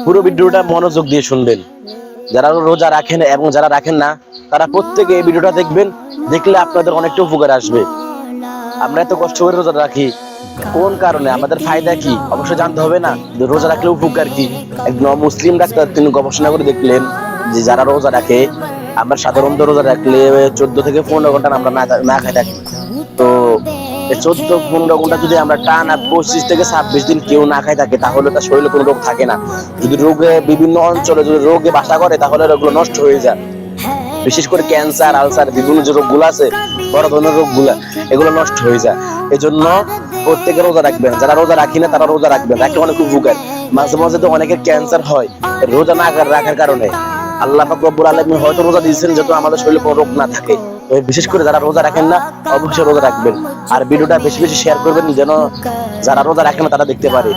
পুরো ভিডিওটা মনোযোগ দিয়ে শুনবেন। যারা রোজা রাখেন এবং যারা রাখেন না তারা প্রত্যেকে এই ভিডিওটা দেখবেন, দেখলে আপনাদের অনেকটা উপকার আসবে। আমরা এত কষ্ট করে রোজা রাখি, কোন কারণে, আমাদের ফায়দা কি অবশ্যই জানতে হবে না? রোজা রাখলে উপকার কি? একজন মুসলিম ডাক্তার তিনি গবেষণা করে দেখলেন যে যারা রোজা রাখে, আমরা সাধারণত রোজা রাখলে 14 থেকে 15 ঘন্টা আমরা না খাই থাকি। তো 14-15 ঘন্টা যদি আমরা টানা 25 থেকে 26 দিন কেউ না খাই থাকে, তাহলে তার শরীরে কোনো রোগ থাকে না। যদি রোগে বিভিন্ন অঞ্চলে যদি রোগে বাসা করে, তাহলে ওগুলো নষ্ট হয়ে যায়। বিশেষ করে ক্যান্সার, আলসার, বিভিন্ন যে রোগগুলো আছে, বড় ধরনের রোগগুলা, এগুলো নষ্ট হয়ে যায়। এই জন্য প্রত্যেকে রোজা রাখবেন। যারা রোজা রাখি না তারা রোজা রাখবেন, রাখলে অনেক উপকার। মাঝে মাঝে তো অনেকের ক্যান্সার হয় রোজা না রাখার কারণে। আল্লাহ পাক রব্বুল আলামিন হয়তো রোজা দিয়েছেন যাতে আমাদের শরীরে কোনো রোগ না থাকে। বিশেষ করে যারা রোজা রাখেন না অবশ্যই রোজা রাখবেন। আর ভিডিওটা বেশি বেশি শেয়ার করবেন, যেন যারা রোজা রাখেন না তারা দেখতে পারে।